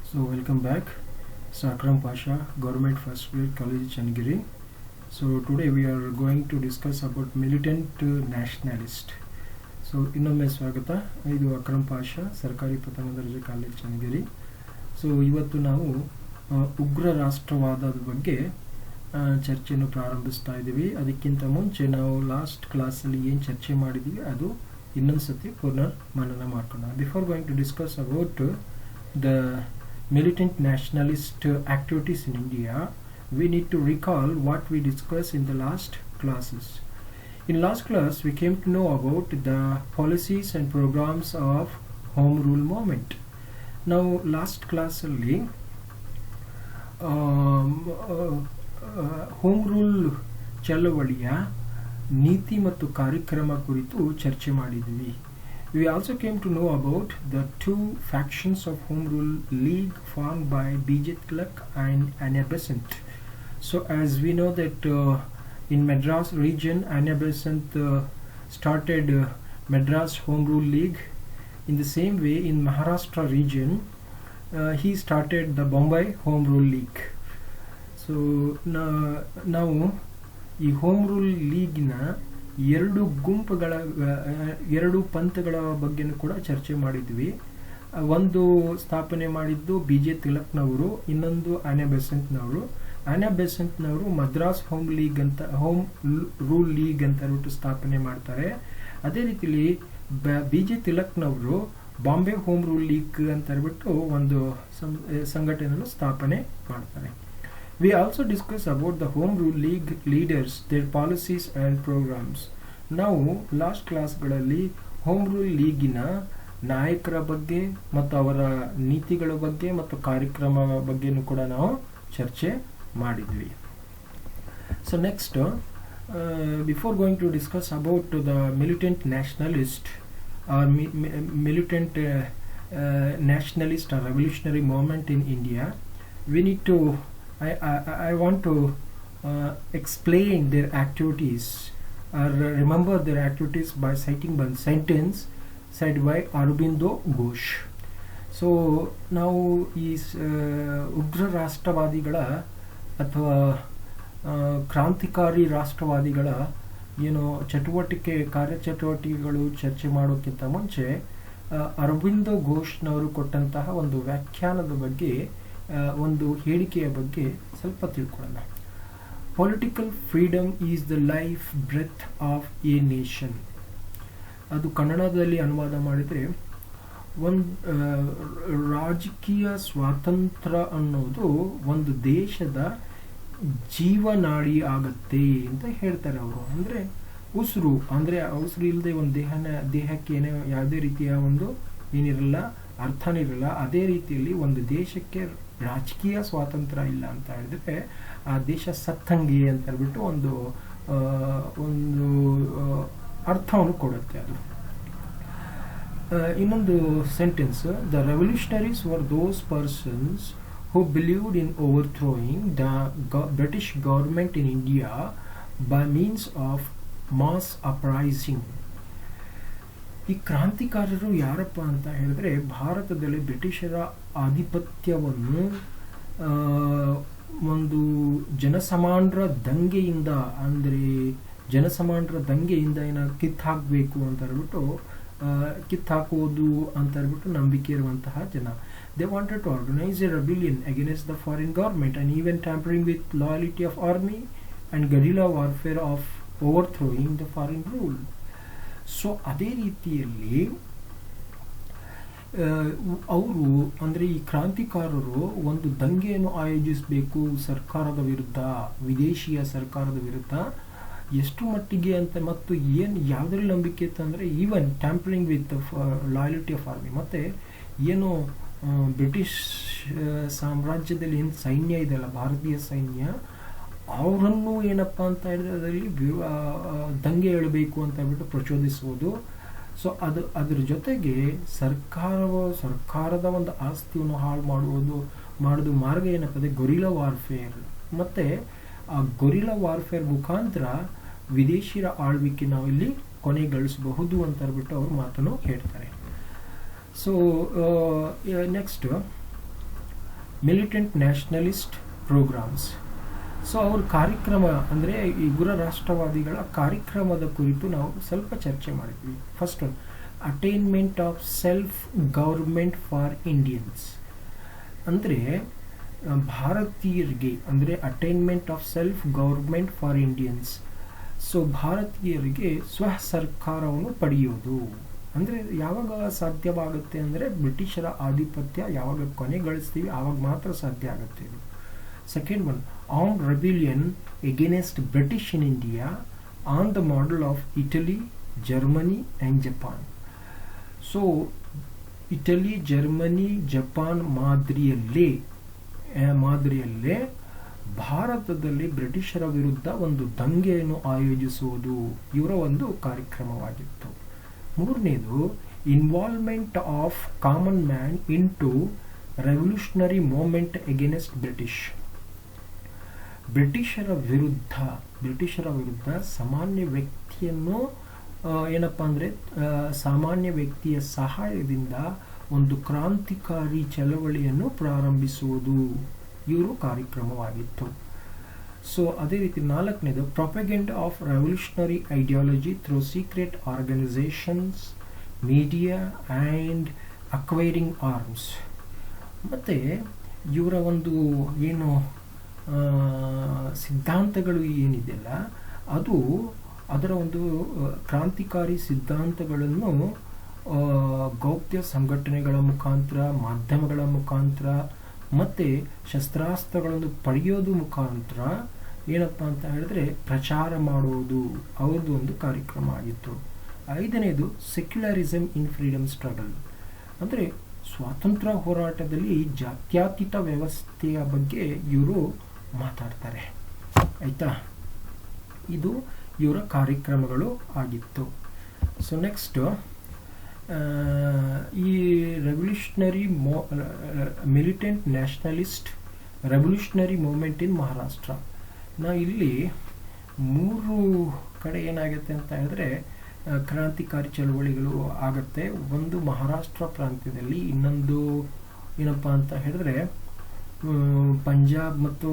So welcome back. It's Akram Pasha, Government First Grade College Channagiri. So today we are going to discuss about militant nationalist. So ಇನ್ನೊಮ್ಮೆ ಸ್ವಾಗತ. ಇದು ಅಕ್ರಮ್ ಪಾಷಾ ಸರ್ಕಾರಿ ಪ್ರಥಮ ದರ್ಜೆ college Channagiri. So ಇವತ್ತು ನಾವು ಉಗ್ರ ರಾಷ್ಟ್ರವಾದದ ಬಗ್ಗೆ ಚರ್ಚೆಯನ್ನು ಪ್ರಾರಂಭಿಸ್ತಾ ಇದ್ದೀವಿ. ಅದಕ್ಕಿಂತ ಮುಂಚೆ ನಾವು ಲಾಸ್ಟ್ ಕ್ಲಾಸಲ್ಲಿ ಏನು ಚರ್ಚೆ ಮಾಡಿದ್ದೀವಿ ಅದು ಇನ್ನೊಂದು ಸತಿ ಪುನರ್ ಮನನ ಮಾಡ್ಕೊಳ್ಳೋಣ. Before going to discuss about the militant nationalist activities in India, we need to recall what we discussed in the last classes. In last class, we came to know about the policies and programs of Home Rule movement. Now, last class alli Home Rule ಚಳವಳಿಯ ನೀತಿ ಮತ್ತು ಕಾರ್ಯಕ್ರಮ ಕುರಿತು ಚರ್ಚೆ ಮಾಡಿದ್ವಿ. We also came to know about the two factions of Home Rule League formed by B.J. Tilak and Anna Besant. So as we know that in Madras region, Anna Besant started Madras Home Rule League. In the same way, in Maharashtra region, he started the Bombay Home Rule League. So now ಈ home rule ಲೀಗ್ನ ಎರಡು ಗುಂಪುಗಳ ಎರಡು ಪಂಥಗಳ ಬಗ್ಗೆನೂ ಕೂಡ ಚರ್ಚೆ ಮಾಡಿದ್ವಿ. ಒಂದು ಸ್ಥಾಪನೆ ಮಾಡಿದ್ದು B.J. ತಿಲಕ್ನವರು, ಇನ್ನೊಂದು ಆನಾ ಬೆಸೆಂಟ್ನವರು. ಆನಾ ಬೆಸೆಂಟ್ನವರು ಮದ್ರಾಸ್ ಹೋಮ್ ರೂಲ್ ಲೀಗ್ ಅಂತ ಹೇಳ್ಬಿಟ್ಟು ಸ್ಥಾಪನೆ ಮಾಡ್ತಾರೆ. ಅದೇ ರೀತಿಲಿ B.J. ತಿಲಕ್ನವರು ಬಾಂಬೆ ಹೋಮ್ ರೂಲ್ ಲೀಗ್ ಅಂತ ಹೇಳ್ಬಿಟ್ಟು ಒಂದು ಸಂಘಟನೆಯನ್ನು ಸ್ಥಾಪನೆ ಮಾಡ್ತಾರೆ. We also discuss about the Home Rule League leaders, their policies and programs. ನಾವು ಲಾಸ್ಟ್ ಕ್ಲಾಸ್ಗಳಲ್ಲಿ ಹೋಮ್ ರೂಲ್ ಲೀಗಿನ ನಾಯಕರ ಬಗ್ಗೆ ಮತ್ತು ಅವರ ನೀತಿಗಳ ಬಗ್ಗೆ ಮತ್ತು ಕಾರ್ಯಕ್ರಮ ಬಗ್ಗೆನೂ ಕೂಡ ನಾವು ಚರ್ಚೆ ಮಾಡಿದ್ವಿ. So next, before going to discuss about the militant nationalist or militant nationalist or revolutionary movement in India, we need to I want to explain their activities or remember their activities by citing one sentence said by Aurobindo Ghosh. So now is ಉಗ್ರ ರಾಷ್ಟ್ರವಾದಿಗಳ ಅಥವಾ ಕ್ರಾಂತಿಕಾರಿ ರಾಷ್ಟ್ರವಾದಿಗಳ ಕಾರ್ಯಚಟುವಟಿಕೆಗಳು ಚರ್ಚೆ ಮಾಡೋಕ್ಕಿಂತ ಮುಂಚೆ ಅರವಿಂದೋ ಘೋಷ್ನವರು ಕೊಟ್ಟಂತಹ ಒಂದು ವ್ಯಾಖ್ಯಾನದ ಬಗ್ಗೆ ಒಂದು ಹೇಳಿಕೆಯ ಬಗ್ಗೆ ಸ್ವಲ್ಪ ತಿಳ್ಕೊಳ್ಳೋಣ. Political freedom is the life breath of a nation. ಅದು ಕನ್ನಡದಲ್ಲಿ ಅನುವಾದ ಮಾಡಿದರೆ ರಾಜಕೀಯ ಸ್ವಾತಂತ್ರ್ಯ ಅನ್ನೋದು ಒಂದು ದೇಶದ ಜೀವನಾಡಿ ಆಗತ್ತೆ ಅಂತ ಹೇಳ್ತಾರೆ ಅವರು. ಅಂದರೆ ಉಸಿರು ಇಲ್ಲದೆ ಒಂದು ದೇಹಕ್ಕೆ ಯಾವುದೇ ರೀತಿಯ ಒಂದು ಏನಿರಲ್ಲ, ಅರ್ಥನಿರಲ್ಲ. ಅದೇ ರೀತಿಯಲ್ಲಿ ಒಂದು ದೇಶಕ್ಕೆ ರಾಜಕೀಯ ಸ್ವಾತಂತ್ರ್ಯ ಇಲ್ಲ ಅಂತ ಹೇಳಿದ್ರೆ ಆ ದೇಶ ಸತ್ತಂಗೆ ಅಂತ ಹೇಳ್ಬಿಟ್ಟು ಒಂದು ಅರ್ಥವನ್ನು ಕೊಡುತ್ತೆ ಅದು. ಇನ್ನೊಂದು sentence, the revolutionaries were those persons who believed in overthrowing the British government in India by means of mass uprising. ಈ ಕ್ರಾಂತಿಕಾರರು ಯಾರಪ್ಪ ಅಂತ ಹೇಳಿದ್ರೆ ಭಾರತದಲ್ಲಿ ಬ್ರಿಟಿಷರ ಆಧಿಪತ್ಯವನ್ನು ಒಂದು ಜನಸಮಾನರ ದಂಗೆಯಿಂದ ಕಿತ್ತಾಕಬೇಕು ಅಂತ ಹೇಳ್ಬಿಟ್ಟು ಕಿತ್ತಾಕೋದು ಅಂತ ಹೇಳ್ಬಿಟ್ಟು ನಂಬಿಕೆ ಇರುವಂತಹ ಜನ. They wanted to organise a rebellion against the foreign government and even tampering with loyalty of army and guerrilla warfare of overthrowing the foreign rule. So ಅದೇ ರೀತಿಯಲ್ಲಿ ಅವರು ಈ ಕ್ರಾಂತಿಕಾರರು ಒಂದು ದಂಗೆಯನ್ನು ಆಯೋಜಿಸಬೇಕು ಸರ್ಕಾರದ ವಿರುದ್ಧ, ವಿದೇಶಿಯ ಸರ್ಕಾರದ ವಿರುದ್ಧ. ಎಷ್ಟು ಮಟ್ಟಿಗೆ ಅಂತ ಮತ್ತು ಯಾವುದ್ರಲ್ಲಿ ನಂಬಿಕೆ ಇತ್ತಂದರೆ even tampering with loyalty of army. ಮತ್ತು ಏನು ಬ್ರಿಟಿಷ್ ಸಾಮ್ರಾಜ್ಯದಲ್ಲಿ ಏನು ಸೈನ್ಯ ಇದೆಯಲ್ಲ, ಭಾರತೀಯ ಸೈನ್ಯ, ಅವರನ್ನು ಏನಪ್ಪ ಅಂತ ಹೇಳಿದ್ರೆ ಅದರಲ್ಲಿ ದಂಗೆ ಏಳಬೇಕು ಅಂತ ಹೇಳ್ಬಿಟ್ಟು ಪ್ರಚೋದಿಸುವುದು. ಸೊ ಅದ್ರ ಜೊತೆಗೆ ಸರ್ಕಾರದ ಒಂದು ಆಸ್ತಿಯನ್ನು ಹಾಳು ಮಾಡೋದು ಮಾರ್ಗ ಏನಪ್ಪ ಗೊರಿಲ್ಲಾ ವಾರ್ಫೇರ್. ಮತ್ತು ಆ ಗೊರಿಲ್ಲಾ ವಾರ್ಫೇರ್ ಮುಖಾಂತರ ವಿದೇಶಿಯರ ಆಳ್ವಿಕೆ ನಾವು ಇಲ್ಲಿ ಕೊನೆಗಳಿಸಬಹುದು ಅಂತ ಹೇಳ್ಬಿಟ್ಟು ಅವರು ಮಾತನ್ನು ಹೇಳ್ತಾರೆ. So next, militant nationalist programs. So ಅವ್ರ ಕಾರ್ಯಕ್ರಮ ಅಂದರೆ ಈ ಉಗ್ರ ರಾಷ್ಟ್ರವಾದಿಗಳ ಕಾರ್ಯಕ್ರಮದ ಕುರಿತು ನಾವು ಸ್ವಲ್ಪ ಚರ್ಚೆ ಮಾಡಿದ್ವಿ. First one, attainment of self government for Indians. ಅಂದರೆ ಭಾರತೀಯರಿಗೆ, ಅಂದರೆ attainment of self government for Indians. So ಭಾರತೀಯರಿಗೆ ಸ್ವ ಸರ್ಕಾರವನ್ನು ಪಡೆಯೋದು. ಅಂದರೆ ಯಾವಾಗ ಸಾಧ್ಯವಾಗುತ್ತೆ ಅಂದರೆ ಬ್ರಿಟಿಷರ ಆಧಿಪತ್ಯ ಯಾವಾಗ ಕೊನೆಗೊಳಿಸ್ತೀವಿ ಆವಾಗ ಮಾತ್ರ ಸಾಧ್ಯ ಆಗುತ್ತೆ ಇದು. Second one, armed rebellion against British in India on the model of Italy, Germany and Japan. So Italy, Germany, Japan ಮಾದರಿಯಲ್ಲೇ ಭಾರತದಲ್ಲಿ ಬ್ರಿಟಿಷರ ವಿರುದ್ಧ ಒಂದು ದಂಗೆಯನ್ನು ಆಯೋಜಿಸುವುದು ಇವರ ಒಂದು ಕಾರ್ಯಕ್ರಮವಾಗಿತ್ತು. ಮೂರನೇದು, involvement of common man into revolutionary movement against British. ಬ್ರಿಟಿಷರ ವಿರುದ್ಧ ಸಾಮಾನ್ಯ ವ್ಯಕ್ತಿಯನ್ನು ಏನಪ್ಪ ಅಂದರೆ ಸಾಮಾನ್ಯ ವ್ಯಕ್ತಿಯ ಸಹಾಯದಿಂದ ಒಂದು ಕ್ರಾಂತಿಕಾರಿ ಚಳವಳಿಯನ್ನು ಪ್ರಾರಂಭಿಸುವುದು ಇವರು ಕಾರ್ಯಕ್ರಮವಾಗಿತ್ತು. ಸೊ ಅದೇ ರೀತಿ ನಾಲ್ಕನೇದು, propaganda of revolutionary ideology through secret organisations, media and acquiring arms. ಮತ್ತು ಇವರ ಒಂದು ಏನು ಸಿದ್ಧಾಂತಗಳು ಏನಿದೆಯಲ್ಲ ಅದರ ಒಂದು ಕ್ರಾಂತಿಕಾರಿ ಸಿದ್ಧಾಂತಗಳನ್ನು ಗೌಪ್ಯ ಸಂಘಟನೆಗಳ ಮುಖಾಂತರ, ಮಾಧ್ಯಮಗಳ ಮುಖಾಂತರ ಮತ್ತು ಶಸ್ತ್ರಾಸ್ತ್ರಗಳನ್ನು ಪಡೆಯೋದು ಮುಖಾಂತರ ಏನಪ್ಪ ಅಂತ ಹೇಳಿದ್ರೆ ಪ್ರಚಾರ ಮಾಡುವುದು ಅವ್ರದ್ದು ಒಂದು ಕಾರ್ಯಕ್ರಮ ಆಗಿತ್ತು. ಐದನೇದು, ಸೆಕ್ಯುಲರಿಸಮ್ ಇನ್ ಫ್ರೀಡಮ್ ಸ್ಟ್ರಗಲ್. ಅಂದರೆ ಸ್ವಾತಂತ್ರ್ಯ ಹೋರಾಟದಲ್ಲಿ ಜಾತ್ಯತೀತ ವ್ಯವಸ್ಥೆಯ ಬಗ್ಗೆ ಇವರು ಮಾತಾಡ್ತಾರೆ. ಆಯಿತಾ, ಇದು ಇವರ ಕಾರ್ಯಕ್ರಮಗಳು ಆಗಿತ್ತು. ಸೊ ನೆಕ್ಸ್ಟ್, ಈ revolutionary militant nationalist revolutionary movement in Maharashtra. ಇಲ್ಲಿ 3 ಕಡೆ ಏನಾಗುತ್ತೆ ಅಂತ ಹೇಳಿದ್ರೆ ಕ್ರಾಂತಿಕಾರಿ ಚಳವಳಿಗಳು ಆಗುತ್ತೆ. ಒಂದು ಮಹಾರಾಷ್ಟ್ರ ಪ್ರಾಂತ್ಯದಲ್ಲಿ, ಇನ್ನೊಂದು ಏನಪ್ಪ ಅಂತ ಹೇಳಿದ್ರೆ ಪಂಜಾಬ್ ಮತ್ತು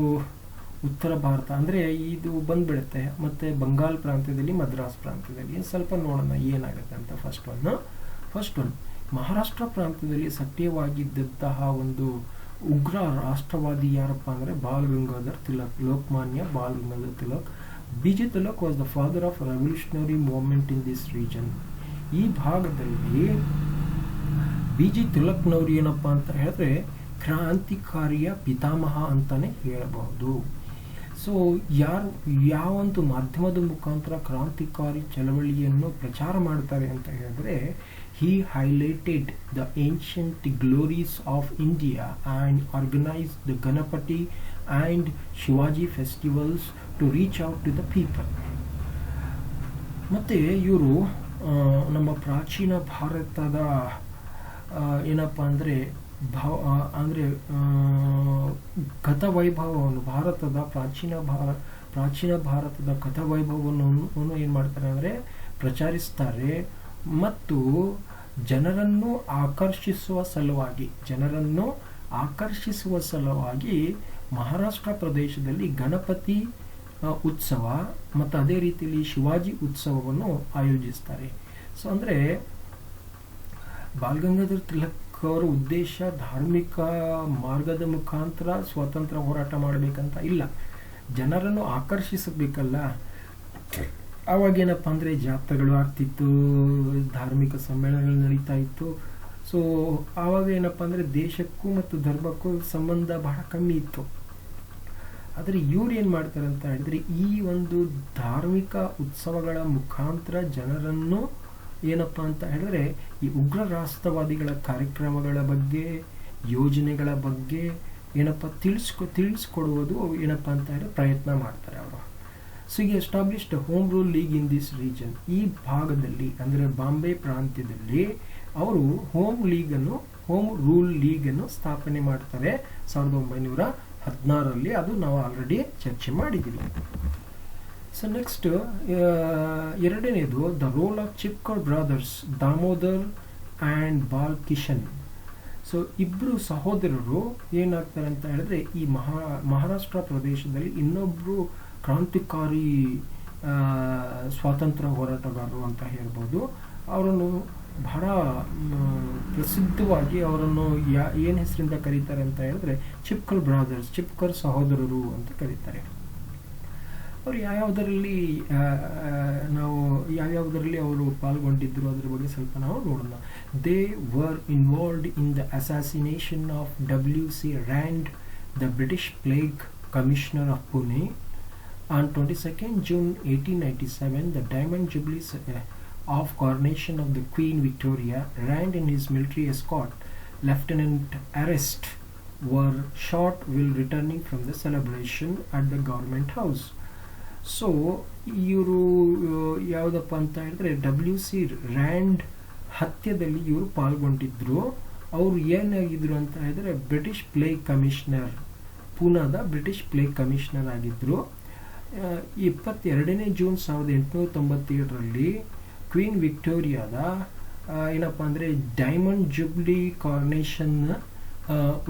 ಉತ್ತರ ಭಾರತ ಅಂದರೆ ಇದು ಬಂದ್ಬಿಡುತ್ತೆ. ಮತ್ತು ಬಂಗಾಲ್ ಪ್ರಾಂತ್ಯದಲ್ಲಿ, ಮದ್ರಾಸ್ ಪ್ರಾಂತ್ಯದಲ್ಲಿ. ಸ್ವಲ್ಪ ನೋಡೋಣ ಏನಾಗುತ್ತೆ ಅಂತ. ಫಸ್ಟ್ ಒನ್ ಮಹಾರಾಷ್ಟ್ರ ಪ್ರಾಂತ್ಯದಲ್ಲಿ ಸಕ್ರಿಯವಾಗಿದ್ದಂತಹ ಒಂದು ಉಗ್ರ ರಾಷ್ಟ್ರವಾದಿ ಯಾರಪ್ಪ ಅಂದರೆ Bal Gangadhar Tilak, Lokmanya Bal Gangadhar Tilak. B G. Tilak was the father of revolutionary movement in this region. ಈ ಭಾಗದಲ್ಲಿ ಬಿ.ಜಿ. ತಿಲಕ್ನವರು ಏನಪ್ಪ ಅಂತ ಹೇಳಿದ್ರೆ ಕ್ರಾಂತಿಕಾರಿಯ ಪಿತಾಮಹ ಅಂತಾನೆ ಹೇಳಬಹುದು. ಸೊ ಯಾವೊಂದು ಮಾಧ್ಯಮದ ಮುಖಾಂತರ ಕ್ರಾಂತಿಕಾರಿ ಚಳವಳಿಯನ್ನು ಪ್ರಚಾರ ಮಾಡ್ತಾರೆ ಅಂತ ಹೇಳಿದ್ರೆ, he highlighted the ancient glories of India and organized the Ganapati and Shivaji festivals to reach out to the people. ಮತ್ತೆ ಇವರು ನಮ್ಮ ಪ್ರಾಚೀನ ಭಾರತದ ಏನಪ್ಪ ಅಂದರೆ ಗತವೈಭವವನ್ನು, ಭಾರತದ ಪ್ರಾಚೀನ ಭಾರತದ ಗತವೈಭವವನ್ನು ಏನು ಮಾಡ್ತಾರೆ ಅಂದರೆ ಪ್ರಚಾರಿಸ್ತಾರೆ. ಮತ್ತು ಜನರನ್ನು ಆಕರ್ಷಿಸುವ ಸಲುವಾಗಿ ಮಹಾರಾಷ್ಟ್ರ ಪ್ರದೇಶದಲ್ಲಿ ಗಣಪತಿ ಉತ್ಸವ ಮತ್ತು ಅದೇ ರೀತಿಯಲ್ಲಿ ಶಿವಾಜಿ ಉತ್ಸವವನ್ನು ಆಯೋಜಿಸ್ತಾರೆ. ಸೊ ಅಂದರೆ ಬಾಲ್ ಗಂಗಾಧರ್ ತಿಲಕ್ ಅವರ ಉದ್ದೇಶ ಧಾರ್ಮಿಕ ಮಾರ್ಗದ ಮುಖಾಂತರ ಸ್ವಾತಂತ್ರ್ಯ ಹೋರಾಟ ಮಾಡಬೇಕಂತ ಇಲ್ಲ, ಜನರನ್ನು ಆಕರ್ಷಿಸಬೇಕಲ್ಲ. ಆವಾಗೇನಪ್ಪ ಅಂದರೆ ಜಾತ್ರೆಗಳು ಆಗ್ತಿತ್ತು, ಧಾರ್ಮಿಕ ಸಮ್ಮೇಳನಗಳು ನಡೀತಾ ಇತ್ತು. ಸೊ ಆವಾಗ ಏನಪ್ಪ ಅಂದರೆ ದೇಶಕ್ಕೂ ಮತ್ತು ಧರ್ಮಕ್ಕೂ ಸಂಬಂಧ ಬಹಳ ಕಮ್ಮಿ ಇತ್ತು. ಆದರೆ ಇವ್ರು ಏನು ಮಾಡ್ತಾರೆ ಅಂತ ಹೇಳಿದ್ರೆ, ಈ ಒಂದು ಧಾರ್ಮಿಕ ಉತ್ಸವಗಳ ಮುಖಾಂತರ ಜನರನ್ನು ಏನಪ್ಪ ಅಂತ ಹೇಳಿದ್ರೆ ಈ ಉಗ್ರ ರಾಷ್ಟ್ರವಾದಿಗಳ ಕಾರ್ಯಕ್ರಮಗಳ ಬಗ್ಗೆ, ಯೋಜನೆಗಳ ಬಗ್ಗೆ ಏನಪ್ಪ ತಿಳಿಸ್ಕೊಡುವುದು ಏನಪ್ಪ ಅಂತ ಹೇಳಿದ್ರೆ ಪ್ರಯತ್ನ ಮಾಡ್ತಾರೆ ಅವರು. ಸೊ ಈ established home rule league in this region. ಈ ಭಾಗದಲ್ಲಿ ಅಂದರೆ ಬಾಂಬೆ ಪ್ರಾಂತ್ಯದಲ್ಲಿ ಅವರು ಹೋಮ್ ರೂಲ್ ಲೀಗನ್ನು ಸ್ಥಾಪನೆ ಮಾಡ್ತಾರೆ 1916ರಲ್ಲಿ. ಅದು ನಾವು ಆಲ್ರೆಡಿ ಚರ್ಚೆ ಮಾಡಿದ್ದೀವಿ. ಸೊ ನೆಕ್ಸ್ಟ್ ಎರಡನೇದು, the role of Chapekar brothers Damodar and Bal Kishan. So ಇಬ್ಬರು ಸಹೋದರರು ಏನಾಗ್ತಾರೆ ಅಂತ ಹೇಳಿದ್ರೆ ಈ ಮಹಾರಾಷ್ಟ್ರ ಪ್ರದೇಶದಲ್ಲಿ ಇನ್ನೊಬ್ಬರು ಕ್ರಾಂತಿಕಾರಿ ಸ್ವಾತಂತ್ರ್ಯ ಹೋರಾಟಗಾರರು ಅಂತ ಹೇಳ್ಬೋದು. ಅವರನ್ನು ಬಹಳ ಪ್ರಸಿದ್ಧವಾಗಿ ಅವರನ್ನು ಏನು ಹೆಸರಿಂದ ಕರೀತಾರೆ ಅಂತ ಹೇಳಿದ್ರೆ ಚಿಪ್ಕರ್ ಬ್ರಾದರ್ಸ್, ಚಿಪ್ಕರ್ ಸಹೋದರರು ಅಂತ ಕರೀತಾರೆ. ಅವರು ಯಾವ್ಯಾವುದರಲ್ಲಿ ಅವರು ಪಾಲ್ಗೊಂಡಿದ್ರು ಅದ್ರ ಬಗ್ಗೆ ಸ್ವಲ್ಪ ನಾವು ನೋಡೋಣ. They were involved in the assassination of WC Rand, the British Plague Commissioner of Pune. On 22nd June 1897, the Diamond Jubilee of coronation of the Queen Victoria, Rand and his military escort, Lieutenant Arrest, were shot while returning from the celebration at the Government House. So ಇವರು ಯಾವುದಪ್ಪ ಅಂತ ಹೇಳಿದ್ರೆ WC Rand ಹತ್ಯೆದಲ್ಲಿ ಇವರು ಪಾಲ್ಗೊಂಡಿದ್ರು. ಅವರು ಏನಾಗಿದ್ರು ಅಂತ ಹೇಳಿದ್ರೆ British plague commissioner, ಪೂನಾದ ಬ್ರಿಟಿಷ್ ಪ್ಲೇಗ್ ಕಮಿಷನರ್ ಆಗಿದ್ರು. 22ನೇ ಜೂನ್ 1897ರಲ್ಲಿ ಕ್ವೀನ್ ವಿಕ್ಟೋರಿಯಾದ ಏನಪ್ಪ ಅಂದರೆ ಡೈಮಂಡ್ ಜುಬ್ಲಿ ಕಾರ್ನೇಷನ್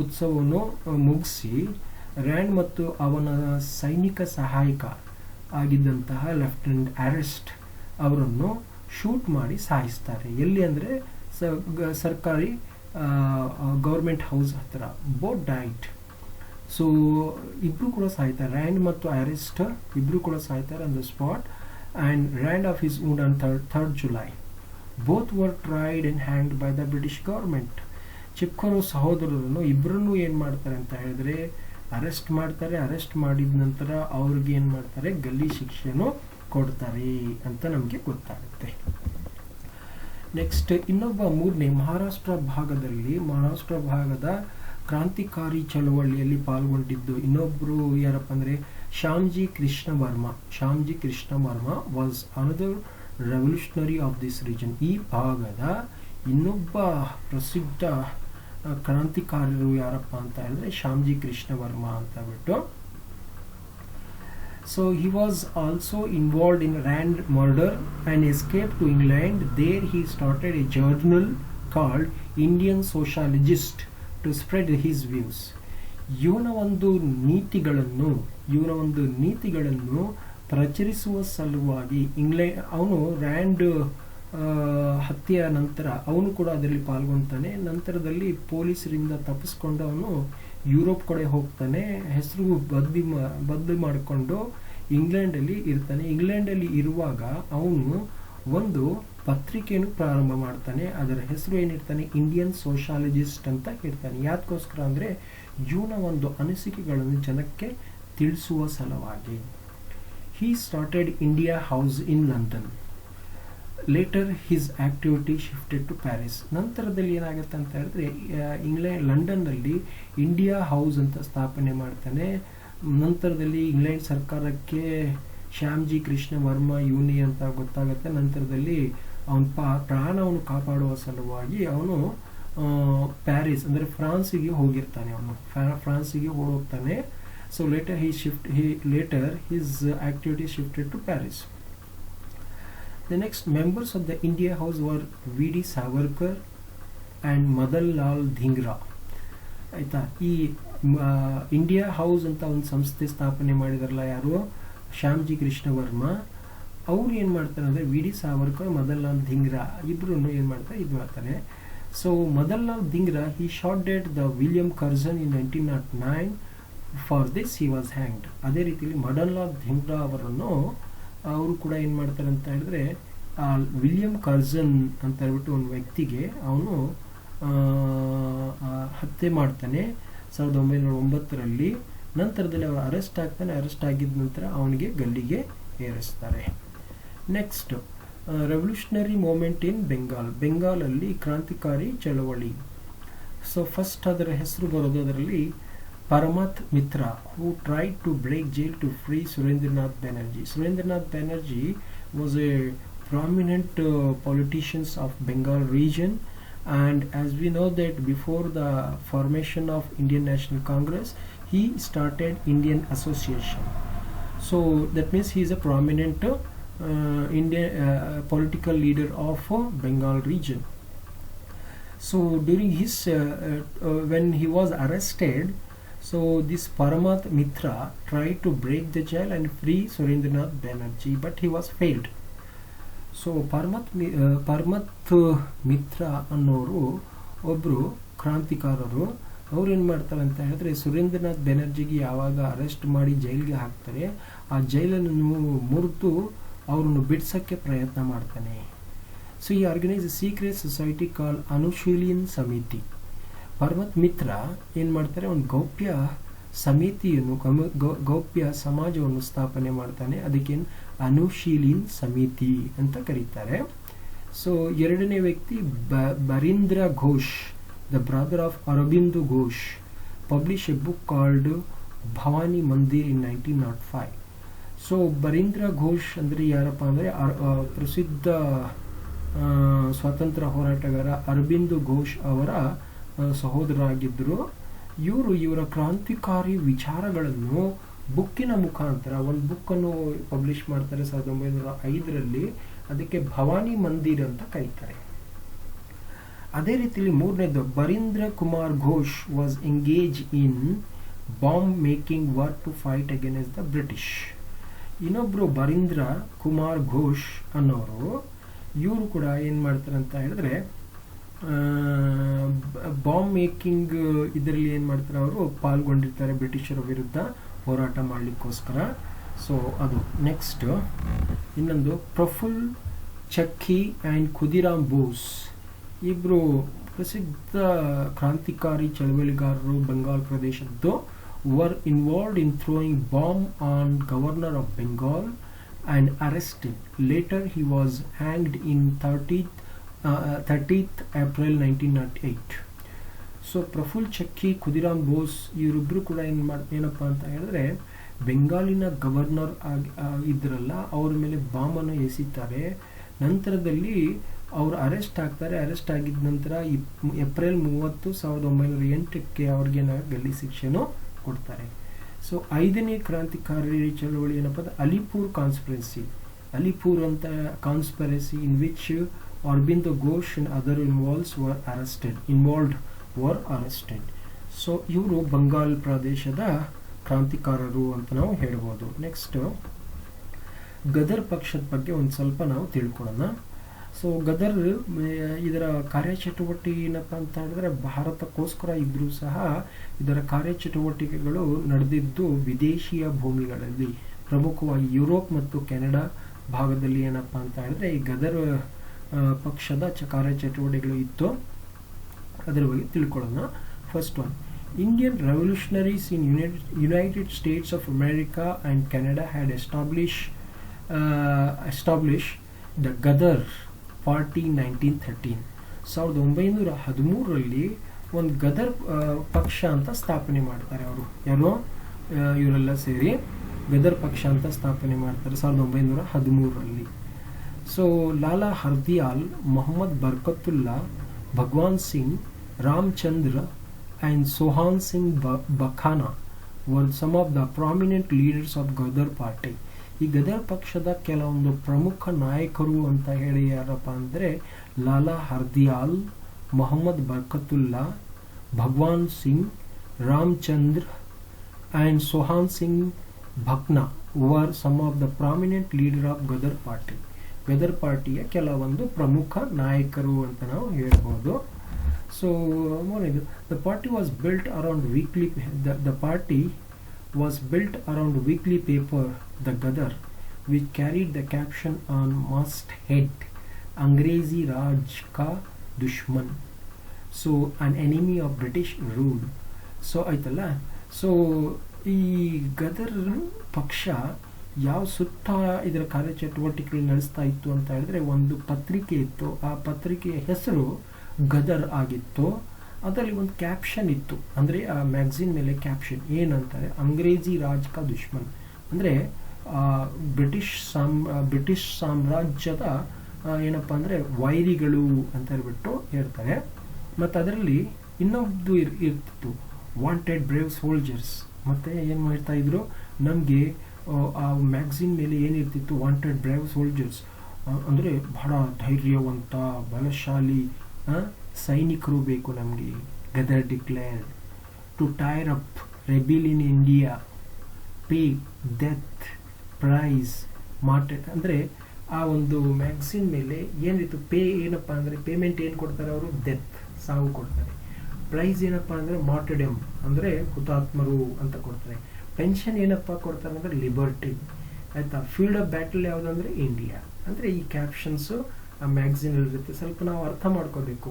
ಉತ್ಸವವನ್ನು ಮುಗಿಸಿ ರ್ಯಾಂಡ್ ಮತ್ತು ಅವನ ಸೈನಿಕ ಸಹಾಯಕ ಆಗಿದ್ದಂತಹ ಲೆಫ್ಟಿನೆಂಟ್ ಅರೆಸ್ಟ್ ಅವರನ್ನು ಶೂಟ್ ಮಾಡಿ ಸಾಯಿಸ್ತಾರೆ. ಎಲ್ಲಿ ಅಂದರೆ ಸರ್ಕಾರಿ ಗೌರ್ಮೆಂಟ್ ಹೌಸ್ ಹತ್ರ. Both died. ಸೊ ಇಬ್ರು ಕೂಡ ಸಾಯ್ತಾರೆ, ರ್ಯಾಂಡ್ ಮತ್ತು ಅರೆಸ್ಟ್ ಇಬ್ರು ಕೂಡ ಸಾಯ್ತಾರೆ on the spot. And Rand of his wound on 3rd July. Both were tried and hanged by the British government. Chapekar ಸಹೋದರರನ್ನು ಇಬ್ಬರನ್ನು ಏನು ಮಾಡ್ತಾರೆ ಅಂತ ಹೇಳಿದ್ರೆ ಅರೆಸ್ಟ್ ಮಾಡ್ತಾರೆ. ಅರೆಸ್ಟ್ ಮಾಡಿದ ನಂತರ ಅವ್ರಿಗೆ ಏನು ಮಾಡ್ತಾರೆ, ಗಲ್ಲಿ ಶಿಕ್ಷೆಯನ್ನು ಕೊಡ್ತಾರೆ ಅಂತ ನಮಗೆ ಗೊತ್ತಾಗುತ್ತೆ. ನೆಕ್ಸ್ಟ್ ಇನ್ನೊಬ್ಬ ಮೂರನೇ ಮಹಾರಾಷ್ಟ್ರ ಭಾಗದ ಕ್ರಾಂತಿಕಾರಿ ಚಳವಳಿಯಲ್ಲಿ ಪಾಲ್ಗೊಂಡಿದ್ದು ಇನ್ನೊಬ್ಬರು ಯಾರಪ್ಪ ಅಂದರೆ Shyamji Krishna Varma was another revolutionary of this region. ಈ ಭಾಗದ ಇನ್ನೊಬ್ಬ ಪ್ರಸಿದ್ಧ ಕ್ರಾಂತಿಕಾರರು ಯಾರಪ್ಪ ಅಂತ ಹೇಳಿದ್ರೆ ಶ್ಯಾಮ್ಜಿ ಕೃಷ್ಣ ವರ್ಮ ಅಂತ ಬಿಟ್ಟು. So he was also involved in Rand murder and escaped to England. There he started a journal called Indian Sociologist to spread his views. ಇವನ ಒಂದು ನೀತಿಗಳನ್ನು ಪ್ರಚರಿಸುವ ಸಲುವಾಗಿ ಅವನು ರ್ಯಾಂಡ್ ಹತ್ಯೆಯ ನಂತರ ಅವನು ಕೂಡ ಅದರಲ್ಲಿ ಪಾಲ್ಗೊಳ್ತಾನೆ. ನಂತರದಲ್ಲಿ ಪೊಲೀಸರಿಂದ ತಪ್ಪಿಸ್ಕೊಂಡು ಅವನು ಯುರೋಪ್ ಕಡೆ ಹೋಗ್ತಾನೆ. ಹೆಸರು ಬದಲು ಮಾಡಿಕೊಂಡು ಇಂಗ್ಲೆಂಡಲ್ಲಿ ಇರ್ತಾನೆ. ಇಂಗ್ಲೆಂಡಲ್ಲಿ ಇರುವಾಗ ಅವನು ಒಂದು ಪತ್ರಿಕೆಯನ್ನು ಪ್ರಾರಂಭ ಮಾಡ್ತಾನೆ. ಅದರ ಹೆಸರು ಏನಿರ್ತಾನೆ, ಇಂಡಿಯನ್ ಸೋಷಾಲಜಿಸ್ಟ್ ಅಂತ ಇರ್ತಾನೆ. ಯಾದಕ್ಕೋಸ್ಕರ ಅಂದರೆ ಇವನ ಒಂದು ಅನಿಸಿಕೆಗಳನ್ನು ಜನಕ್ಕೆ ತಿಳಿಸುವ ಸಲುವಾಗಿ. he started India House in London. Later his activity shifted to Paris. ನಂತರದಲ್ಲಿ ಏನಾಗುತ್ತೆ ಅಂತ ಹೇಳಿದ್ರೆ ಲಂಡನ್ನಲ್ಲಿ ಇಂಡಿಯಾ ಹೌಸ್ ಅಂತ ಸ್ಥಾಪನೆ ಮಾಡ್ತಾನೆ. ನಂತರದಲ್ಲಿ ಇಂಗ್ಲೆಂಡ್ ಸರ್ಕಾರಕ್ಕೆ ಶ್ಯಾಮ್ಜಿ ಕೃಷ್ಣ ವರ್ಮ ಯೂನಿ ಅಂತ ಗೊತ್ತಾಗುತ್ತೆ. ನಂತರದಲ್ಲಿ ಅವನ ಪ್ರಾಣವನ್ನು ಕಾಪಾಡುವ ಸಲುವಾಗಿ ಅವನು ಪ್ಯಾರಿಸ್ ಅಂದರೆ ಫ್ರಾನ್ಸಿಗೆ ಹೋಗಿರ್ತಾನೆ. ಫ್ರಾನ್ಸಿಗೆ ಹೋಗ್ತಾನೆ. So later his activity shifted to Paris. The next members of the India House were V.D. Savarkar and Madan Lal Dhingra. ಆಯ್ತಾ, ಈ ಇಂಡಿಯಾ ಹೌಸ್ ಅಂತ ಒಂದು ಸಂಸ್ಥೆ ಸ್ಥಾಪನೆ ಮಾಡಿದಾರಲ್ಲ ಯಾರು, ಶ್ಯಾಮ್ಜಿ ಕೃಷ್ಣ ವರ್ಮ. ಅವ್ರು ಏನು ಮಾಡ್ತಾರೆ ಅಂದರೆ V.D. ಸಾವರ್ಕರ್, ಮದನ್ ಲಾಲ್ ಧಿಂಗ್ರಾ ಇಬ್ಬರು ಏನು ಮಾಡ್ತಾರೆ. So Madan Lal Dhingra he shot dead the William Curzon in 1909. For this he was hanged. ಅದೇ ರೀತಿಯಲ್ಲಿ ಮದನ್ ಲಾಲ್ ಧಿಂಗ್ರಾ ಅವರನ್ನು ಅವರು ಕೂಡ ಏನು ಮಾಡ್ತಾರೆ ಅಂತ ಹೇಳಿದ್ರೆ ವಿಲಿಯಂ ಕರ್ಜನ್ ಅಂತ ಹೇಳ್ಬಿಟ್ಟು ಒಂದು ವ್ಯಕ್ತಿಗೆ ಅವನು ಹತ್ಯೆ ಮಾಡ್ತಾನೆ 1909ರಲ್ಲಿ. ನಂತರದಲ್ಲಿ ಅವರು ಅರೆಸ್ಟ್ ಆಗ್ತಾನೆ. ಅರೆಸ್ಟ್ ಆಗಿದ ನಂತರ ಅವನಿಗೆ ಗಲ್ಲಿಗೆ ಏರಿಸ್ತಾರೆ. ನೆಕ್ಸ್ಟ್ ರೆವಲ್ಯೂಷನರಿ ಮೂವ್ಮೆಂಟ್ ಇನ್ ಬೆಂಗಾಲಲ್ಲಿ ಕ್ರಾಂತಿಕಾರಿ ಚಳವಳಿ. ಸೊ ಫಸ್ಟ್ ಅದರ ಹೆಸರು ಬರೋದು ಅದರಲ್ಲಿ Paramath Mitra, who tried to break jail to free Surendranath Banerjee. Surendranath Banerjee was a prominent politician of Bengal region, and as we know that before the formation of Indian National Congress, he started Indian Association. So that means he is a prominent Indian political leader of Bengal region. So during his when he was arrested, so this Paramath Mitra tried to break the jail and free Surendranath Banerjee, but he was failed. So Pramath Mitra ಅನ್ನೋರು ಒಬ್ಬರು ಕ್ರಾಂತಿಕಾರರು. ಅವ್ರು ಏನು ಮಾಡ್ತಾರೆ ಅಂತ ಹೇಳಿದ್ರೆ, ಸುರೇಂದ್ರನಾಥ್ ಬೆನರ್ಜಿಗೆ ಯಾವಾಗ arrest ಮಾಡಿ ಜೈಲಿಗೆ ಹಾಕ್ತಾರೆ, ಆ ಜೈಲನ್ನು ಮುರಿದು ಅವ್ರನ್ನು ಬಿಡ್ಸೋಕ್ಕೆ ಪ್ರಯತ್ನ ಮಾಡ್ತಾನೆ. ಸೊ ಈ ಆರ್ಗನೈಸ್ ಸೀಕ್ರೆಟ್ ಸೊಸೈಟಿ ಕಾಲ್ ಅನುಶೀಲನ್ ಸಮಿತಿ. ಪರಮತ್ ಮಿತ್ರ ಏನು ಮಾಡ್ತಾರೆ, ಒಂದು ಗೌಪ್ಯ ಸಮಿತಿಯನ್ನು ಗೌಪ್ಯ ಸಮಾಜವನ್ನು ಸ್ಥಾಪನೆ ಮಾಡ್ತಾನೆ. ಅದಕ್ಕೆ ಅನುಶೀಲನ್ ಸಮಿತಿ ಅಂತ ಕರೀತಾರೆ. ಸೊ ಎರಡನೇ ವ್ಯಕ್ತಿ Barindra Ghosh, the brother of Aurobindo Ghosh, publish a book called Bhawani Mandir in 1905. So Barindra Ghosh ಅಂದರೆ ಯಾರಪ್ಪ ಅಂದರೆ ಪ್ರಸಿದ್ಧ ಸ್ವಾತಂತ್ರ್ಯ ಹೋರಾಟಗಾರ ಅರಬಿಂದೋ ಘೋಷ್ ಅವರ ಸಹೋದರರಾಗಿದ್ದರು. ಇವರ ಕ್ರಾಂತಿಕಾರಿ ವಿಚಾರಗಳನ್ನು ಬುಕ್ಕಿನ ಮುಖಾಂತರ ಒಂದು ಬುಕ್ಕನ್ನು ಪಬ್ಲಿಷ್ ಮಾಡ್ತಾರೆ 1905ರಲ್ಲಿ. ಅದಕ್ಕೆ ಭವಾನಿ ಮಂದಿರ್ ಅಂತ ಕರೀತಾರೆ. ಅದೇ ರೀತಿಯಲ್ಲಿ ಮೂರನೇದು Barindra Kumar Ghosh was engage in bomb making work to fight against the British. ಇನ್ನೊಬ್ರು ಬರೀಂದ್ರ ಕುಮಾರ್ ಘೋಷ್ ಅನ್ನೋರು, ಇವರು ಕೂಡ ಏನು ಮಾಡ್ತಾರೆ ಅಂತ ಹೇಳಿದ್ರೆ, ಬಾಂಬ್ ಮೇಕಿಂಗ್ ಇದರಲ್ಲಿ ಏನು ಮಾಡ್ತಾರೆ, ಅವರು ಪಾಲ್ಗೊಂಡಿರ್ತಾರೆ ಬ್ರಿಟಿಷರ ವಿರುದ್ಧ ಹೋರಾಟ ಮಾಡಲಿಕ್ಕೋಸ್ಕರ. ಸೊ ಅದು ನೆಕ್ಸ್ಟ್. ಇನ್ನೊಂದು ಪ್ರಫುಲ್ ಚಕ್ಕಿ ಆ್ಯಂಡ್ ಖುದಿರಾಮ್ ಬೋಸ್, ಇಬ್ಬರು ಪ್ರಸಿದ್ಧ ಕ್ರಾಂತಿಕಾರಿ ಚಳವಳಿಗಾರರು ಬೆಂಗಾಲ್ ಪ್ರದೇಶದ್ದು. Were involved in throwing bomb on governor of Bengal and arrested. Later he was hanged in 30th April 1908. So Prafulla Chaki, Khudiram Bose ಇವರಿಬ್ಬರು ಕೂಡ ಏನಪ್ಪ ಅಂತ ಹೇಳಿದ್ರೆ, ಬೆಂಗಾಲಿನ ಗವರ್ನರ್ ಇದ್ರಲ್ಲ, ಅವ್ರ ಮೇಲೆ ಬಾಂಬನ್ನು ಎಸಿತಾರೆ. ನಂತರದಲ್ಲಿ ಅವರು ಅರೆಸ್ಟ್ ಆಗ್ತಾರೆ. ಅರೆಸ್ಟ್ ಆಗಿದ ನಂತರ ಏಪ್ರಿಲ್ 30, 1908ಕ್ಕೆ ಅವ್ರಿಗೆ ಗಲ್ಲಿ ಶಿಕ್ಷೆನೂ ಕೊಡ್ತಾರೆ. ಸೊ ಐದನೇ ಕ್ರಾಂತಿಕಾರಿ ಚಳವಳಿ ಏನಪ್ಪ ಅಂದ್ರೆ ಅಲಿಪುರ್ ಕಾನ್ಸ್ಪಿರಸಿ. ಅಲಿಪುರ್ ಅಂತ conspiracy in which Aurobindo Ghosh and other involved were arrested. So ಇವರು ಬಂಗಾಲ್ ಪ್ರದೇಶದ ಕ್ರಾಂತಿಕಾರರು ಅಂತ ನಾವು ಹೇಳ್ಬೋದು. ನೆಕ್ಸ್ಟ್ ಗದರ್ ಪಕ್ಷದ ಬಗ್ಗೆ ಒಂದು ಸ್ವಲ್ಪ ನಾವು ತಿಳ್ಕೊಳ್ಳೋಣ. ಸೊ ಗದರ್ ಇದರ ಕಾರ್ಯಚಟುವಟಿಕೆ ಏನಪ್ಪ ಅಂತ ಹೇಳಿದ್ರೆ, ಭಾರತಕ್ಕೋಸ್ಕರ ಇದ್ರೂ ಸಹ ಇದರ ಕಾರ್ಯಚಟುವಟಿಕೆಗಳು ನಡೆದಿದ್ದು ವಿದೇಶಿಯ ಭೂಮಿಗಳಲ್ಲಿ, ಪ್ರಮುಖವಾಗಿ ಯುರೋಪ್ ಮತ್ತು ಕೆನಡಾ ಭಾಗದಲ್ಲಿ. ಏನಪ್ಪ ಅಂತ ಹೇಳಿದ್ರೆ ಈ ಗದರ್ ಪಕ್ಷದ ಕಾರ್ಯಚಟುವಟಿಕೆಗಳು ಇತ್ತು. ಅದರ ಬಗ್ಗೆ ತಿಳ್ಕೊಳ್ಳೋಣ. First one, Indian revolutionaries in United States of America and Canada had establish the Ghadar party 1913. 1913ರಲ್ಲಿ ಒಂದು ಗದರ್ ಪಕ್ಷ ಅಂತ ಸ್ಥಾಪನೆ ಮಾಡ್ತಾರೆ. ಅವರು ಯಾರೋ ಇವರೆಲ್ಲ ಸೇರಿ ಗದರ್ ಪಕ್ಷ ಅಂತ ಸ್ಥಾಪನೆ ಮಾಡ್ತಾರೆ 1913ರಲ್ಲಿ. So Lala Hardayal, Mohammad Barkatullah, Bhagwan Singh, Ramchandra and Sohan Singh Bakhana were some of the prominent leaders of Ghadar party. ಈ ಗದರ್ ಪಕ್ಷದ ಕೆಲವೊಂದು ಪ್ರಮುಖ ನಾಯಕರು ಅಂತ ಹೇಳಿ ಯಾರಪ್ಪ ಅಂದರೆ ಲಾಲಾ Hardayal, Mohammad Barkatullah, Bhagwan Singh, Ramchandra and Sohan Singh Bakhana were some of the prominent leader of Ghadar party. Ghadar ಪಾರ್ಟಿಯ ಕೆಲವೊಂದು ಪ್ರಮುಖ ನಾಯಕರು ಅಂತ ನಾವು ಹೇಳ್ಬೋದು. So the party was built around weekly paper The Ghadar, which carried the caption on masthead, Angrezi Raj ka Dushman, so an enemy of British rule. So ಆಯ್ತಲ್ಲ. So ಈ ಗದರ್ ಪಕ್ಷ ಯಾವ ಸುತ್ತ ಇದರ ಕಾರ್ಯಚಟುವಟಿಕೆಗಳು ನಡೆಸ್ತಾ ಇತ್ತು ಅಂತ ಹೇಳಿದ್ರೆ, ಒಂದು ಪತ್ರಿಕೆ ಇತ್ತು. ಆ ಪತ್ರಿಕೆಯ ಹೆಸರು ಗದರ್ ಆಗಿತ್ತು. ಅದರಲ್ಲಿ ಒಂದು ಕ್ಯಾಪ್ಷನ್ ಇತ್ತು. ಅಂದರೆ ಆ ಮ್ಯಾಗಝಿನ್ ಮೇಲೆ ಕ್ಯಾಪ್ಷನ್ ಏನಂತಾರೆ, ಅಂಗ್ರೇಜಿ ರಾಜ್ ಕಾ ದುಶ್ಮನ್, ಅಂದರೆ ಬ್ರಿಟಿಷ್ ಸಾಮ್ರಾಜ್ಯದ ಏನಪ್ಪ ಅಂದರೆ ವೈರಿಗಳು ಅಂತ ಹೇಳ್ಬಿಟ್ಟು ಹೇಳ್ತಾರೆ. ಮತ್ತು ಅದರಲ್ಲಿ ಇನ್ನೊಂದು ಇರ್ತಿತ್ತು, ವಾಂಟೆಡ್ ಬ್ರೇವ್ ಸೋಲ್ಜರ್ಸ್. ಮತ್ತು ಏನು ಮಾಡ್ತಾ ಇದ್ರು, ನಮಗೆ ಆ ಮ್ಯಾಗಝಿನ್ ಮೇಲೆ ಏನಿರ್ತಿತ್ತು, ವಾಂಟೆಡ್ ಬ್ರೇವ್ ಸೋಲ್ಜರ್ಸ್ ಅಂದರೆ ಬಹಳ ಧೈರ್ಯವಂತ, ಬಲಶಾಲಿ ಸೈನಿಕರು ಬೇಕು ನಮಗೆ, Ghadar declared. To stir up rebel in India, pay death price martyred. ಅಂದರೆ ಆ ಒಂದು ಮ್ಯಾಗ್ಝಿನ್ ಮೇಲೆ ಏನಿತ್ತು, ಪೇ ಏನಪ್ಪ ಅಂದರೆ ಪೇಮೆಂಟ್ ಏನು ಕೊಡ್ತಾರೆ ಅವರು, ಡೆತ್ ಸಾವು ಕೊಡ್ತಾರೆ. ಪ್ರೈಸ್ ಏನಪ್ಪ ಅಂದರೆ ಮಾರ್ಟೆಡಮ್ ಅಂದರೆ ಹುತಾತ್ಮರು ಅಂತ ಕೊಡ್ತಾರೆ. ಪೆನ್ಷನ್ ಏನಪ್ಪ ಕೊಡ್ತಾರೆ ಅಂದರೆ ಲಿಬರ್ಟಿ, ಆಯಿತಾ. ಫೀಲ್ಡ್ ಆಫ್ ಬ್ಯಾಟಲ್ ಯಾವುದಂದ್ರೆ ಇಂಡಿಯಾ. ಅಂದರೆ ಈ ಕ್ಯಾಪ್ಷನ್ಸು ಆ ಮ್ಯಾಗ್ಝಿನಲ್ಲಿ ಇರುತ್ತೆ. ಸ್ವಲ್ಪ ನಾವು ಅರ್ಥ ಮಾಡ್ಕೋಬೇಕು.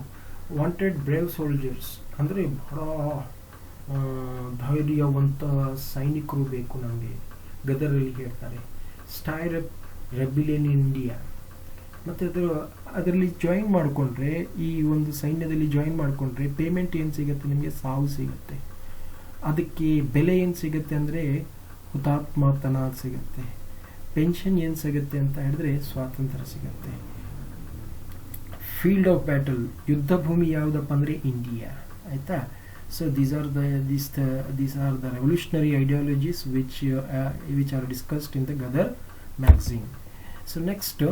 ವಾಂಟೆಡ್ ಬ್ರೇವ್ ಸೋಲ್ಜರ್ಸ್ ಅಂದರೆ ಬಹಳ ಧೈರ್ಯವಂತ ಸೈನಿಕರು ಬೇಕು ನಮಗೆ, ಗದರಲ್ಲಿ ಹೇಳ್ತಾರೆ. Stair up rebellion India. ಮತ್ತು ಅದರಲ್ಲಿ ಜಾಯಿನ್ ಮಾಡಿಕೊಂಡ್ರೆ, ಈ ಒಂದು ಸೈನ್ಯದಲ್ಲಿ ಜಾಯಿನ್ ಮಾಡಿಕೊಂಡ್ರೆ ಪೇಮೆಂಟ್ ಏನು ಸಿಗುತ್ತೆ ನಿಮಗೆ, ಸಾವು ಸಿಗುತ್ತೆ. ಅದಕ್ಕೆ ಬೆಲೆ ಏನು ಸಿಗುತ್ತೆ ಅಂದರೆ ಹುತಾತ್ಮತನ ಸಿಗುತ್ತೆ. ಪೆನ್ಷನ್ ಏನು ಸಿಗುತ್ತೆ ಅಂತ ಹೇಳಿದ್ರೆ ಸ್ವಾತಂತ್ರ್ಯ ಸಿಗುತ್ತೆ. ಫೀಲ್ಡ್ ಆಫ್ ಬ್ಯಾಟಲ್, ಯುದ್ಧ ಭೂಮಿ ಯಾವುದಪ್ಪ ಅಂದರೆ ಇಂಡಿಯಾ, ಆಯಿತಾ. So these are the revolutionary ideologies which are discussed in the Ghadar magazine. So next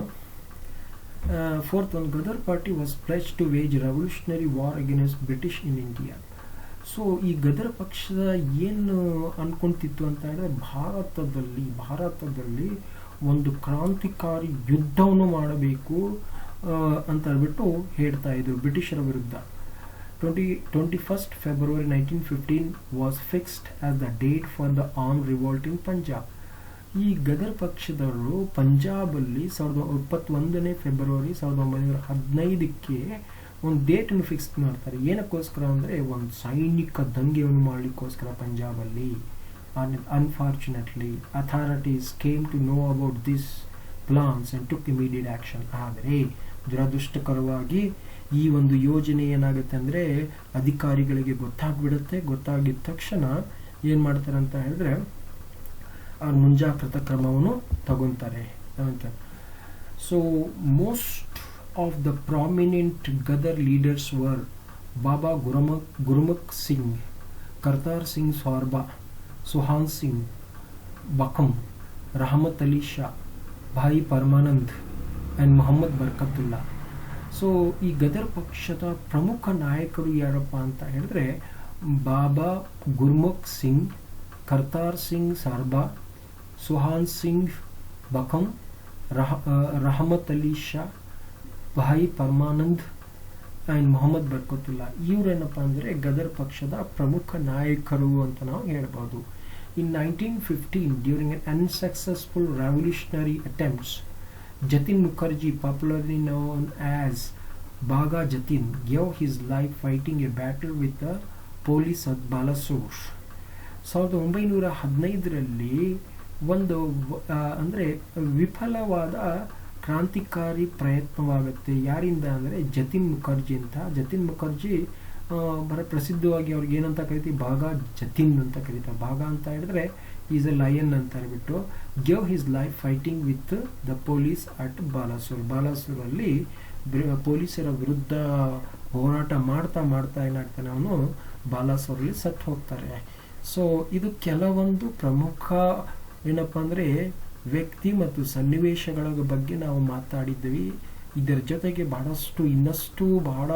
fourth one, Ghadar party was pledged to wage revolutionary war against British in India. So ಈ ಗದರ್ ಪಕ್ಷದ ಏನು ಅನ್ಕೊಂತಿತ್ತು ಅಂತ ಹೇಳಿದ್ರೆ ಭಾರತದಲ್ಲಿ ಒಂದು ಕ್ರಾಂತಿಕಾರಿ ಯುದ್ಧವನ್ನು ಮಾಡಬೇಕು ಅಂತ ಹೇಳ್ಬಿಟ್ಟು ಹೇಳ್ತಾ ಇದ್ರು ಬ್ರಿಟಿಷರ ವಿರುದ್ಧ. 21st February 1915 was fixed as the date for the armed revolt in Punjab. ಈ ಗದರ್ ಪಕ್ಷದವರು ಪಂಜಾಬಲ್ಲಿ 21 ಫೆಬ್ರವರಿ 1915ಕ್ಕೆ ಒಂದು ಡೇಟನ್ನು ಫಿಕ್ಸ್ ಮಾಡ್ತಾರೆ. ಏನಕ್ಕೋಸ್ಕರ ಅಂದರೆ ಒಂದು ಸೈನಿಕ ದಂಗೆಯನ್ನು ಮಾಡಲಿಕ್ಕೋಸ್ಕರ ಪಂಜಾಬಲ್ಲಿ. Unfortunately authorities came to know about this plans and took immediate action. ಆದರೆ ದುರದೃಷ್ಟಕರವಾಗಿ ಈ ಒಂದು ಯೋಜನೆ ಏನಾಗುತ್ತೆ ಅಂದರೆ ಅಧಿಕಾರಿಗಳಿಗೆ ಗೊತ್ತಾಗ್ಬಿಡುತ್ತೆ. ಗೊತ್ತಾಗಿದ ತಕ್ಷಣ ಏನು ಮಾಡ್ತಾರೆ ಅಂತ ಹೇಳಿದ್ರೆ ಅವ್ರು ಮುಂಜಾಗ್ರತಾ ಕ್ರಮವನ್ನು ತಗೊತಾರೆ ಅಂತ. So most of the prominent Ghadar leaders were Baba Gurmukh Singh, Kartar Singh Sarabha, Sohan Singh ಬಕಮ್, ರಹಮತ್ ಅಲಿ ಶಾ, ಭಾಯಿ ಪರಮಾನಂದ್ ಆ್ಯಂಡ್ ಮೊಹಮ್ಮದ್ ಬರ್ಕತುಲ್ಲಾ. ಸೊ ಈ ಗದರ್ ಪಕ್ಷದ ಪ್ರಮುಖ ನಾಯಕರು ಯಾರಪ್ಪ ಅಂತ ಹೇಳಿದ್ರೆ ಬಾಬಾ ಗುರುಮುಖ್ ಸಿಂಗ್, ಕರ್ತಾರ್ ಸಿಂಗ್ ಸಾರ್ಬಾ, ಸುಹಾನ್ ಸಿಂಗ್ ಬಕಮ್, ರಹಮತ್ ಅಲಿ ಶಾ, ಭಾಯಿ ಪರಮಾನಂದ್ ಆ್ಯಂಡ್ ಮೊಹಮ್ಮದ್ ಬರ್ಕತುಲ್ಲಾ. ಇವರೇನಪ್ಪ ಅಂದರೆ ಗದರ್ ಪಕ್ಷದ ಪ್ರಮುಖ ನಾಯಕರು ಅಂತ ನಾವು ಹೇಳ್ಬೋದು. In 1915, during an unsuccessful revolutionary attempts, Jatin Mukherjee, popularly known as Baga Jatin, gave his life fighting a battle with the police at Balasore. 1915ರಲ್ಲಿ ಒಂದು ಅಂದರೆ ವಿಫಲವಾದ ಕ್ರಾಂತಿಕಾರಿ ಪ್ರಯತ್ನವಾಗುತ್ತೆ. ಯಾರಿಂದ ಅಂದರೆ ಜತಿನ್ ಮುಖರ್ಜಿ ಅಂತ. ಜತಿನ್ ಮುಖರ್ಜಿ ಬರ ಪ್ರಸಿದ್ಧವಾಗಿ ಅವ್ರಿಗೆ ಏನಂತ ಕರಿತೀವಿ, ಬಾಗಾ ಜತಿನ್ ಅಂತ ಕರೀತಾರೆ. ಬಾಗಾ ಅಂತ ಹೇಳಿದ್ರೆ ಈಸ್ ಎ ಲಯನ್ ಅಂತ ಹೇಳ್ಬಿಟ್ಟು give his life fighting with the police at Balasore. ಬಾಲಾಸೂರಲ್ಲಿ ಪೊಲೀಸರ ವಿರುದ್ಧ ಹೋರಾಟ ಮಾಡ್ತಾ ಏನಾಗ್ತಾನೆ ಅವನು ಬಾಲಾಸೂರಲ್ಲಿ ಸತ್ತು ಹೋಗ್ತಾರೆ. ಸೊ ಇದು ಕೆಲವೊಂದು ಪ್ರಮುಖ ಏನಪ್ಪ ಅಂದರೆ ವ್ಯಕ್ತಿ ಮತ್ತು ಸನ್ನಿವೇಶಗಳ ಬಗ್ಗೆ ನಾವು ಮಾತಾಡಿದ್ವಿ. ಇದರ ಜೊತೆಗೆ ಇನ್ನಷ್ಟು ಬಹಳ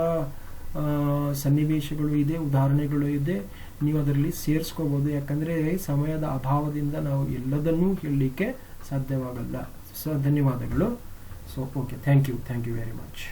ಸನ್ನಿವೇಶಗಳು ಇದೆ, ಉದಾಹರಣೆಗಳು ಇದೆ. ನೀವು ಅದರಲ್ಲಿ ಸೇರಿಸ್ಕೋಬೋದು. ಯಾಕಂದರೆ ಸಮಯದ ಅಭಾವದಿಂದ ನಾವು ಎಲ್ಲದನ್ನೂ ಹೇಳಲಿಕ್ಕೆ ಸಾಧ್ಯವಾಗಲ್ಲ. ಸೊ ಧನ್ಯವಾದಗಳು. So okay, thank you very much.